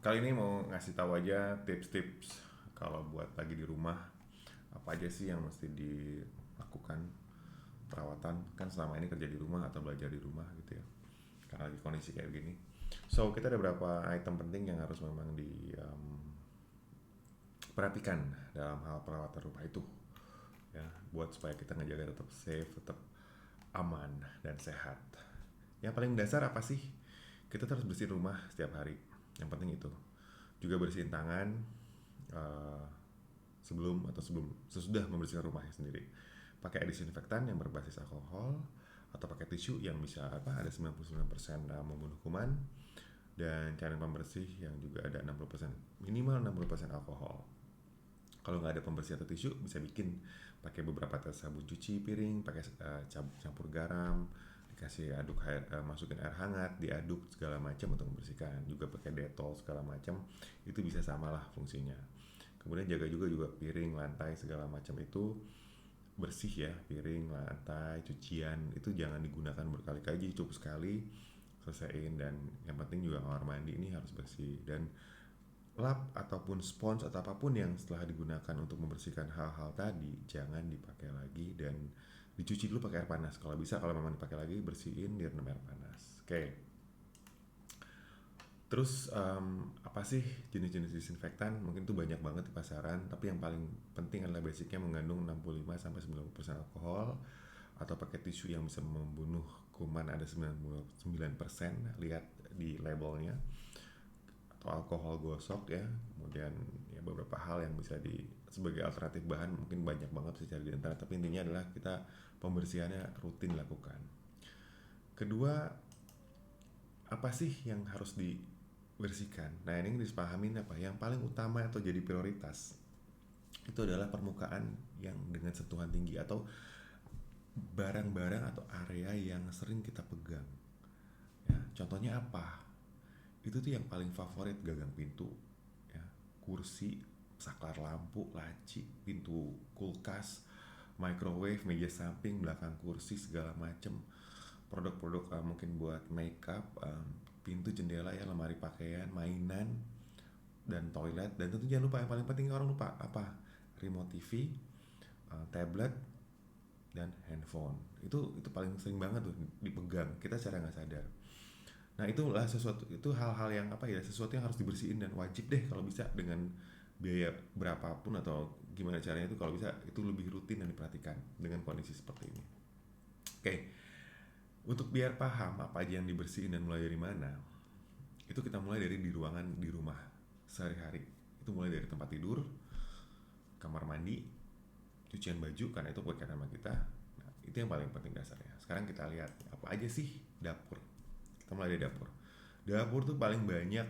Kali ini mau ngasih tahu aja tips-tips kalau buat lagi di rumah apa aja sih yang mesti dilakukan perawatan kan selama ini kerja di rumah atau belajar di rumah gitu ya karena lagi kondisi kayak gini. So kita ada beberapa item penting yang harus memang diperhatikan dalam hal perawatan rumah itu ya buat supaya kita ngejaga tetap safe, tetap aman dan sehat. Yang paling dasar apa sih? Kita terus bersihin rumah setiap hari. Yang penting itu. Juga bersihin tangan eh, sebelum sesudah membersihkan rumahnya sendiri. Pakai disinfektan yang berbasis alkohol atau pakai tisu yang bisa ada 99% membunuh kuman dan cairan pembersih yang juga ada 60% minimal 60% alkohol. Kalau nggak ada pembersih atau tisu bisa bikin pakai beberapa tes sabun cuci piring, pakai campur garam, dikasih aduk air, masukin air hangat, diaduk segala macam untuk membersihkan. Juga pakai detol segala macam, itu bisa samalah fungsinya. Kemudian jaga juga piring, lantai segala macam itu bersih ya, piring, lantai, cucian itu jangan digunakan berkali-kali, cukup sekali selesaiin. Dan yang penting juga kamar mandi ini harus bersih, dan lap ataupun spons atau apapun yang setelah digunakan untuk membersihkan hal-hal tadi jangan dipakai lagi dan dicuci dulu pakai air panas. Kalau bisa, kalau memang dipakai lagi, bersihin direndam air panas. Oke. Terus apa sih jenis-jenis disinfektan? Mungkin tuh banyak banget di pasaran, tapi yang paling penting adalah basicnya mengandung 65-90% alkohol, atau pakai tisu yang bisa membunuh kuman ada 99%, lihat di labelnya, atau alkohol gosok ya. Kemudian ya beberapa hal yang bisa di sebagai alternatif bahan mungkin banyak banget bisa cari di internet, tapi intinya adalah kita pembersihannya rutin lakukan. Kedua, apa sih yang harus dibersihkan? Nah, ini disepahamin apa yang paling utama atau jadi prioritas itu adalah permukaan yang dengan sentuhan tinggi atau barang-barang atau area yang sering kita pegang ya. Contohnya apa? Itu tuh yang paling favorit: gagang pintu ya, kursi, saklar lampu, laci, pintu kulkas, microwave, meja samping, belakang kursi, segala macem produk-produk mungkin buat makeup, pintu, jendela ya, lemari pakaian, mainan, dan toilet. Dan tentu jangan lupa yang paling penting, orang lupa apa, remote TV, tablet, dan handphone. Itu paling sering banget tuh dipegang kita secara nggak sadar. Nah, itulah sesuatu, itu hal-hal yang sesuatu yang harus dibersihin dan wajib deh kalau bisa dengan biaya berapapun atau gimana caranya, itu kalau bisa itu lebih rutin dan diperhatikan dengan kondisi seperti ini. Oke, untuk biar paham apa aja yang dibersihin dan mulai dari mana, itu kita mulai dari di ruangan di rumah sehari-hari. Itu mulai dari tempat tidur, kamar mandi, cucian baju karena itu berkaitan sama kita. Nah, itu yang paling penting dasarnya. Sekarang kita lihat apa aja sih dapur. Kita mulai dari dapur. Dapur tuh paling banyak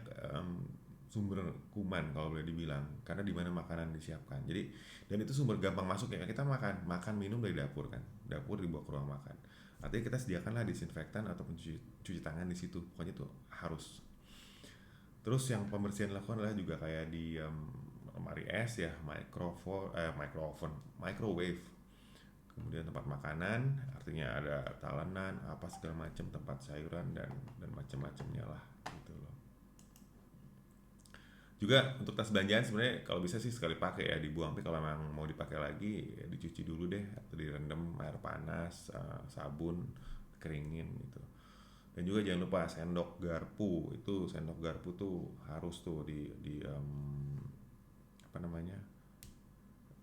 sumber kuman kalau boleh dibilang, karena di mana makanan disiapkan. Jadi, dan itu sumber gampang masuk ya, kita makan minum dari dapur kan. Dapur dibawa ke ruang makan. Artinya kita sediakanlah disinfektan ataupun cuci tangan di situ. Pokoknya itu harus. Terus yang pembersihan dilakukan adalah juga kayak di lemari es ya, microwave, kemudian tempat makanan, artinya ada talenan, apa segala macam, tempat sayuran dan macam-macamnya lah gitu loh. Juga untuk tas belanjaan sebenarnya kalau bisa sih sekali pakai ya, dibuang. Tapi kalau memang mau dipakai lagi ya dicuci dulu deh atau direndam air panas, sabun, keringin gitu. Dan juga jangan lupa sendok garpu. Itu sendok garpu tuh harus tuh di apa namanya,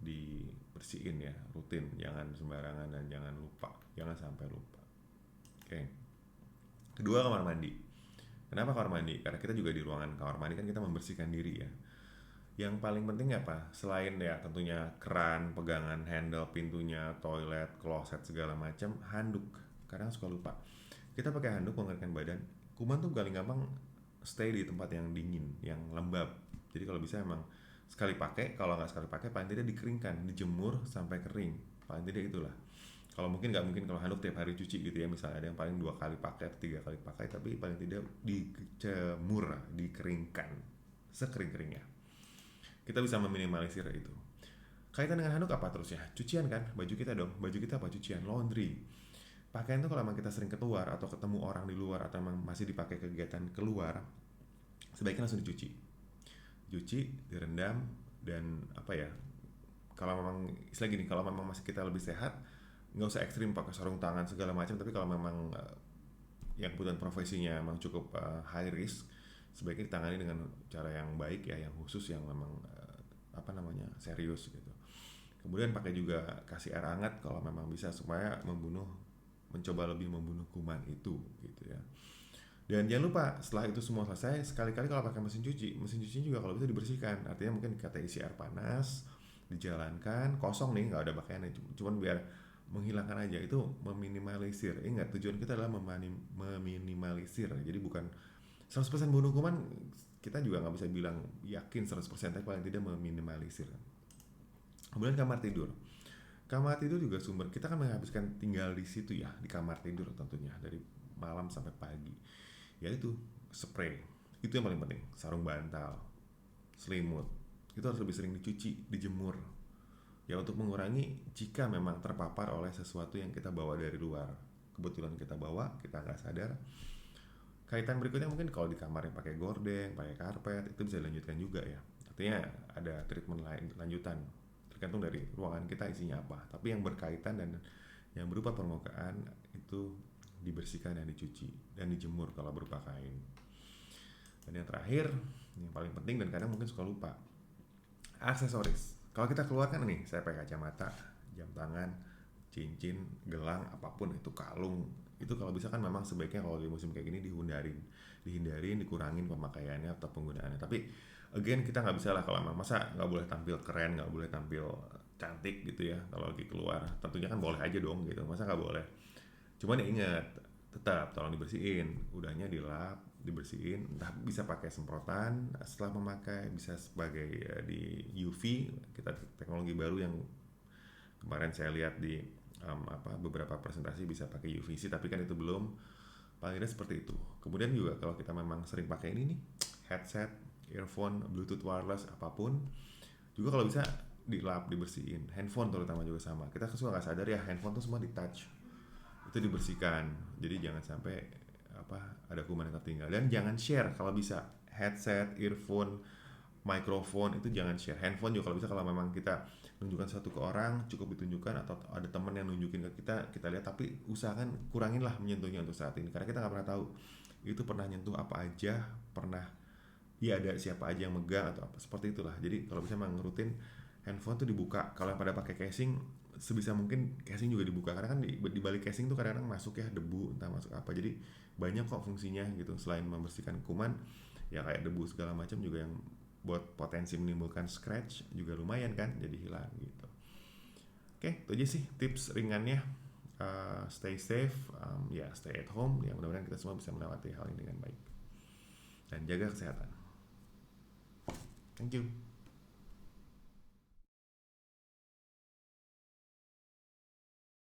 dibersihin ya rutin, jangan sembarangan dan jangan sampai lupa. Oke. Kedua, kamar mandi. Kenapa kamar mandi? Karena kita juga di ruangan kamar mandi kan kita membersihkan diri ya. Yang paling penting apa? Selain ya tentunya keran, pegangan, handle pintunya, toilet, kloset segala macam, handuk. Kadang suka lupa. Kita pakai handuk mengeringkan badan. Kuman tuh paling gampang stay di tempat yang dingin, yang lembab. Jadi kalau bisa emang sekali pakai, kalau nggak sekali pakai paling tidak dikeringkan, dijemur sampai kering. Paling tidak itulah. Kalau mungkin nggak mungkin kalau handuk tiap hari cuci gitu ya, misalnya ada yang paling 2 kali pakai atau 3 kali pakai, tapi paling tidak dijemur, dikeringkan sekering-keringnya. Kita bisa meminimalisir itu. Kaitan dengan handuk apa terusnya? Cucian kan, baju kita dong. Baju kita apa? Cucian, laundry. Pakaian tuh kalau emang kita sering keluar atau ketemu orang di luar atau emang masih dipakai kegiatan keluar, sebaiknya langsung dicuci. dicuci, direndam, dan apa ya, kalau memang istilah gini, kalau memang masih kita lebih sehat, nggak usah ekstrim pakai sarung tangan segala macam, tapi kalau memang yang kebutuhan profesinya memang cukup high risk, sebaiknya ditangani dengan cara yang baik ya, yang khusus, yang memang apa namanya, serius gitu. Kemudian pakai juga kasih air hangat kalau memang bisa, supaya mencoba lebih membunuh kuman itu gitu ya. Dan jangan lupa setelah itu semua selesai, sekali-kali kalau pakai mesin cuci juga kalau bisa dibersihkan. Artinya mungkin kita isi air panas, dijalankan, kosong nih, nggak ada pakaiannya, cuman biar menghilangkan aja, itu meminimalisir. Ingat, tujuan kita adalah meminimalisir. Jadi bukan 100% bunuh kuman, kita juga nggak bisa bilang yakin 100%, tapi paling tidak meminimalisir. Kemudian kamar tidur. Kamar tidur juga sumber, kita kan menghabiskan tinggal di situ ya, di kamar tidur tentunya, dari malam sampai pagi. Yaitu spray, itu yang paling penting. Sarung bantal, selimut, itu harus lebih sering dicuci, dijemur. Ya, untuk mengurangi jika memang terpapar oleh sesuatu yang kita bawa dari luar. Kebetulan kita bawa, kita nggak sadar. Kaitan berikutnya mungkin kalau di kamar yang pakai gorden, pakai karpet, itu bisa dilanjutkan juga ya. Artinya ada treatment lain lanjutan, tergantung dari ruangan kita isinya apa. Tapi yang berkaitan dan yang berupa permukaan itu dibersihkan dan dicuci dan dijemur kalau berupa kain. Dan yang terakhir, yang paling penting dan kadang mungkin suka lupa, aksesoris. Kalau kita keluarkan nih, saya pakai kacamata, jam tangan, cincin, gelang, apapun itu, kalung, itu kalau bisa kan memang sebaiknya kalau di musim kayak gini dihindarin, dikurangin pemakaiannya atau penggunaannya. Tapi again, kita nggak bisa lah, kalau memang masa nggak boleh tampil keren, nggak boleh tampil cantik gitu ya kalau lagi keluar. Tentunya kan boleh aja dong gitu, masa nggak boleh. Cuman ya ingat, tetap tolong dibersihin, udahnya dilap, dibersihin, entah bisa pakai semprotan setelah memakai, bisa sebagai di UV. Kita teknologi baru yang kemarin saya lihat di beberapa presentasi bisa pakai UVC, tapi kan itu belum, paling tidak seperti itu. Kemudian juga kalau kita memang sering pakai ini nih, headset, earphone, bluetooth wireless, apapun, juga kalau bisa dilap, dibersihin. Handphone terutama juga sama, kita suka nggak sadar ya, handphone tuh semua di touch, itu dibersihkan. Jadi jangan sampai ada kuman yang tertinggal. Dan jangan share kalau bisa, headset, earphone, microphone itu jangan share. Handphone juga kalau bisa, kalau memang kita nunjukkan satu ke orang, cukup ditunjukkan, atau ada teman yang nunjukin ke kita lihat, tapi usahakan kuranginlah menyentuhnya untuk saat ini, karena kita nggak pernah tahu itu pernah nyentuh apa aja, pernah ya ada siapa aja yang megang atau apa seperti itulah. Jadi kalau bisa memang rutin handphone tuh dibuka. Kalau yang pada pakai casing, sebisa mungkin casing juga dibuka, karena kan di balik casing tuh kadang-kadang masuk ya debu, entah masuk apa. Jadi banyak kok fungsinya gitu, selain membersihkan kuman ya, kayak debu segala macam juga yang buat potensi menimbulkan scratch juga lumayan kan, jadi hilang gitu. Oke, itu aja sih tips ringannya. Stay safe, stay at home. Yang mudah-mudahan kita semua bisa melewati hal ini dengan baik dan jaga kesehatan. Thank you.